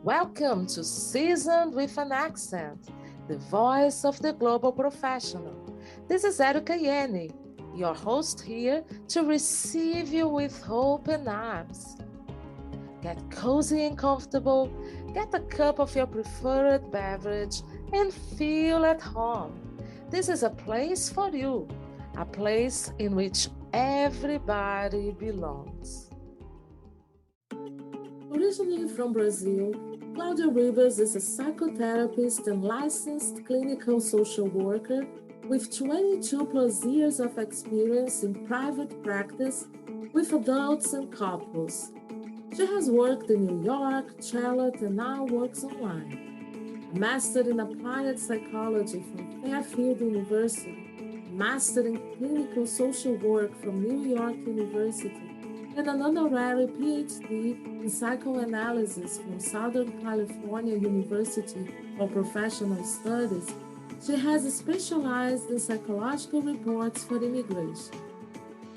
Welcome to Seasoned with an Accent, the voice of the global professional. This is Erica Yeni, your host here to receive you with open arms. Get cozy and comfortable, get a cup of your preferred beverage, and feel at home. This is a place for you, a place in which everybody belongs. Originally from Brazil, Claudia Ribas is a psychotherapist and licensed clinical social worker with 22 plus years of experience in private practice with adults and couples. She has worked in New York, Charlotte, and now works online. A master in applied psychology from Fairfield University, a master in clinical social work from New York University, and an honorary PhD in psychoanalysis from Southern California University for Professional Studies, she has specialized in psychological reports for immigration.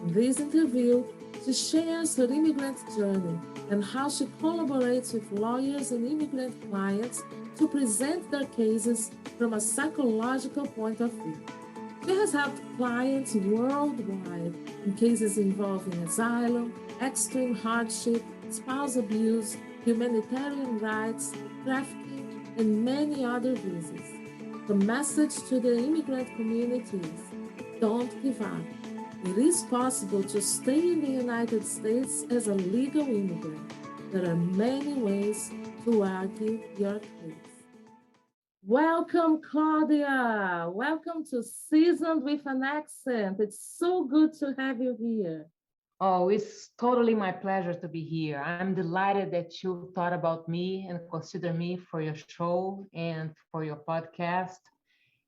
In this interview, she shares her immigrant journey and how she collaborates with lawyers and immigrant clients to present their cases from a psychological point of view. She has helped clients worldwide in cases involving asylum, extreme hardship, spouse abuse, humanitarian rights, trafficking, and many other visas. The message to the immigrant community is don't give up. It is possible to stay in the United States as a legal immigrant. There are many ways to argue your case. Welcome, Claudia. Welcome to Seasoned with an Accent. It's so good to have you here. Oh, it's totally my pleasure to be here. I'm delighted that you thought about me and consider me for your show and for your podcast.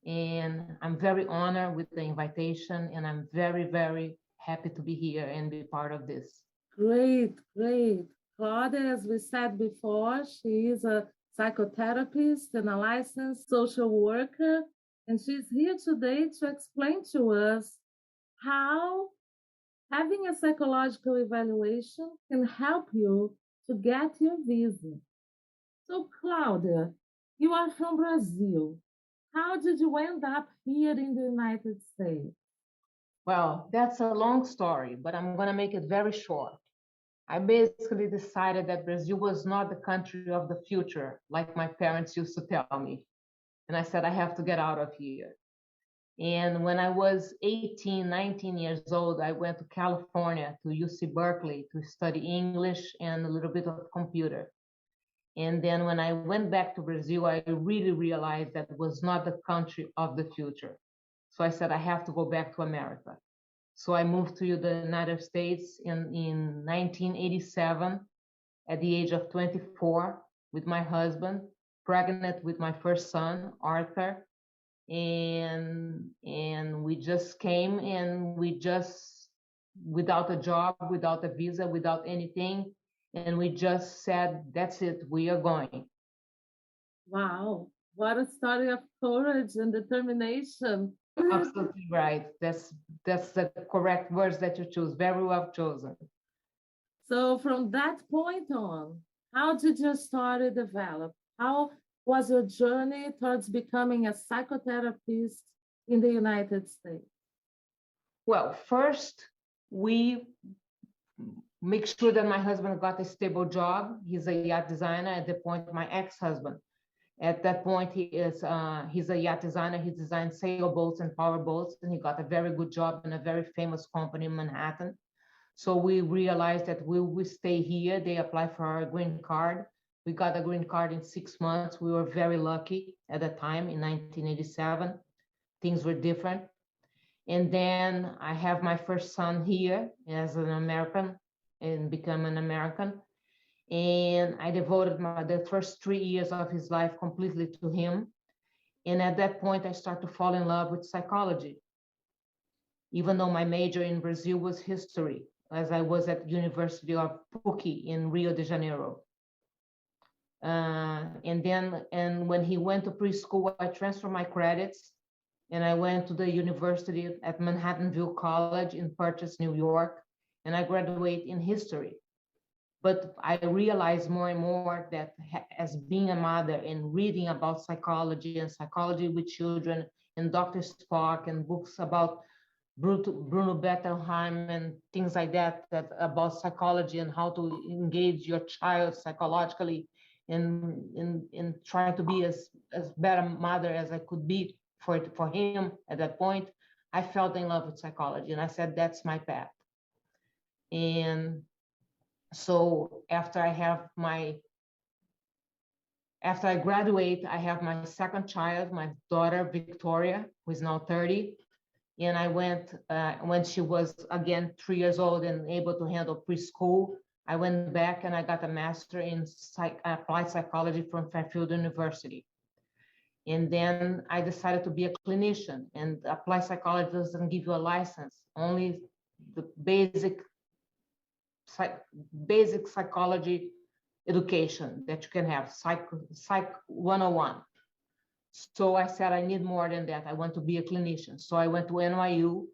And I'm very honored with the invitation, and I'm very, very happy to be here and be part of this. Great, great. Claudia, as we said before, she is a psychotherapist and a licensed social worker, and she's here today to explain to us how having a psychological evaluation can help you to get your visa. So, Claudia, you are from Brazil. How did you end up here in the United States? Well, that's a long story, but I'm going to make it very short. I basically decided that Brazil was not the country of the future, like my parents used to tell me. And I said, I have to get out of here. And when I was 18, 19 years old, I went to California, to UC Berkeley, to study English and a little bit of computer. And then when I went back to Brazil, I really realized that it was not the country of the future. So I said, I have to go back to America. So I moved to the United States in 1987 at the age of 24 with my husband, pregnant with my first son, Arthur. And we just came, and we just, without a job, without a visa, without anything, and we just said, that's it, we are going. Wow, what a story of courage and determination. Absolutely right. That's the correct words that you choose. Very well chosen. So from that point on, how did your story develop? How was your journey towards becoming a psychotherapist in the United States? Well, first, we make sure that my husband got a stable job. He's a yacht designer at the point, my ex-husband. At that point, he's a yacht designer. He designed sailboats and powerboats, and he got a very good job in a very famous company in Manhattan. So we realized that we stay here. They apply for our green card. We got a green card in 6 months. We were very lucky at the time in 1987. Things were different. And then I have my first son here as an American and become an American. And I devoted the first 3 years of his life completely to him. And at that point, I started to fall in love with psychology, even though my major in Brazil was history, as I was at University of PUC in Rio de Janeiro. And when he went to preschool, I transferred my credits, and I went to the university at Manhattanville College in Purchase, New York, and I graduated in history. But I realized more and more that as being a mother and reading about psychology and psychology with children and Dr. Spock and books about Bruno Bettelheim and things like that, that about psychology and how to engage your child psychologically in trying to be as better mother as I could be for him at that point, I fell in love with psychology and I said, that's my path. And so after I graduate, I have my second child, my daughter, Victoria, who is now 30. And I went, when she was again 3 years old and able to handle preschool, I went back and I got a master in applied psychology from Fairfield University. And then I decided to be a clinician, and applied psychology doesn't give you a license, only the basic psychology education that you can have, Psych 101. So I said, I need more than that. I want to be a clinician. So I went to NYU,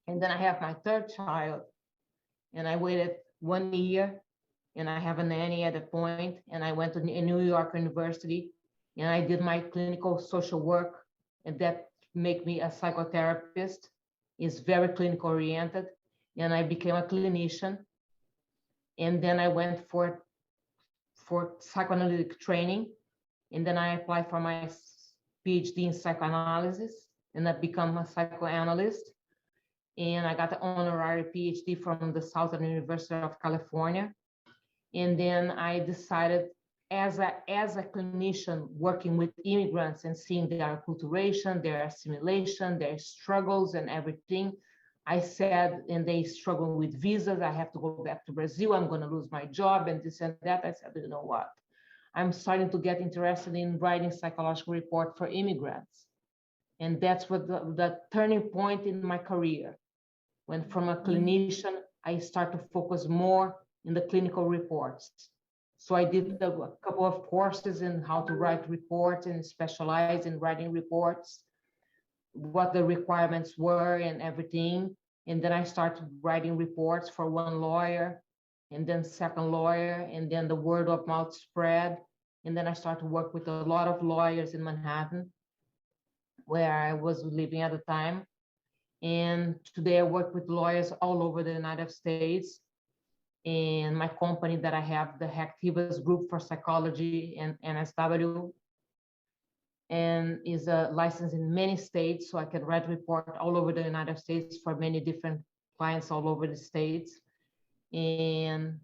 and then I have my third child, and I waited 1 year, and I have a nanny at that point, and I went to New York University, and I did my clinical social work, and that made me a psychotherapist. It's very clinical oriented, and I became a clinician. And then I went for psychoanalytic training, and then I applied for my PhD in psychoanalysis, and I become a psychoanalyst. And I got an honorary PhD from the Southern University of California. And then I decided, as a clinician working with immigrants and seeing their acculturation, their assimilation, their struggles and everything, I said, and they struggle with visas, I have to go back to Brazil, I'm going to lose my job and this and that. I said, you know what? I'm starting to get interested in writing psychological report for immigrants. And that's what the turning point in my career. When from a clinician, I start to focus more in the clinical reports. So I did a couple of courses in how to write reports and specialize in writing reports, what the requirements were and everything. And then I started writing reports for one lawyer, and then second lawyer, and then the word of mouth spread. And then I started to work with a lot of lawyers in Manhattan, where I was living at the time. And today I work with lawyers all over the United States. And my company that I have, the Hacktivas Group for Psychology and NSW, and is a license in many states, so I can write report all over the United States for many different clients all over the states. And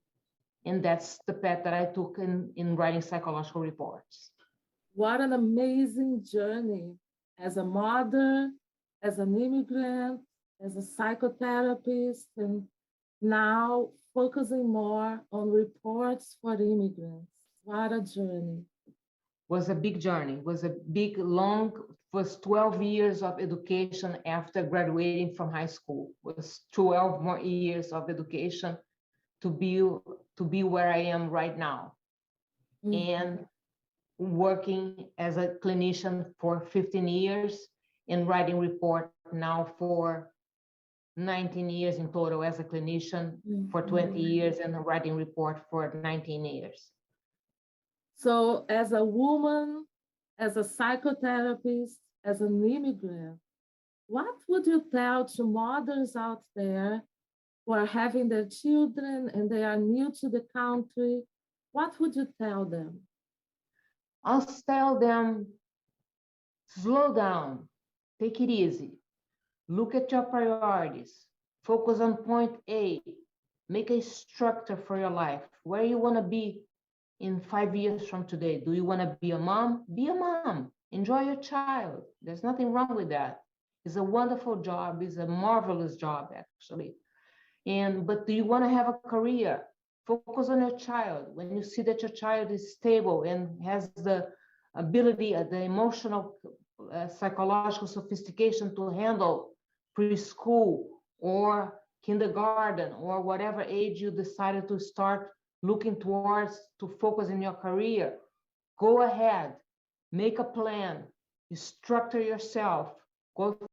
that's the path that I took in writing psychological reports. What an amazing journey as a mother, as an immigrant, as a psychotherapist, and now focusing more on reports for immigrants. What a journey. Was a big journey, was a big, long, was 12 years of education after graduating from high school, was 12 more years of education to be where I am right now. Mm-hmm. And working as a clinician for 15 years and writing report now for 19 years in total as a clinician, mm-hmm. for 20 years and writing report for 19 years. So as a woman, as a psychotherapist, as an immigrant, what would you tell to mothers out there who are having their children and they are new to the country? What would you tell them? I'll tell them, slow down, take it easy, look at your priorities, focus on point A, make a structure for your life, where you want to be in 5 years from today. Do you want to be a mom? Be a mom. Enjoy your child. There's nothing wrong with that. It's a wonderful job. It's a marvelous job, actually. But do you want to have a career? Focus on your child. When you see that your child is stable and has the ability, the emotional, psychological sophistication to handle preschool or kindergarten or whatever age you decided to start looking towards to focus in your career, go ahead, make a plan, you structure yourself, go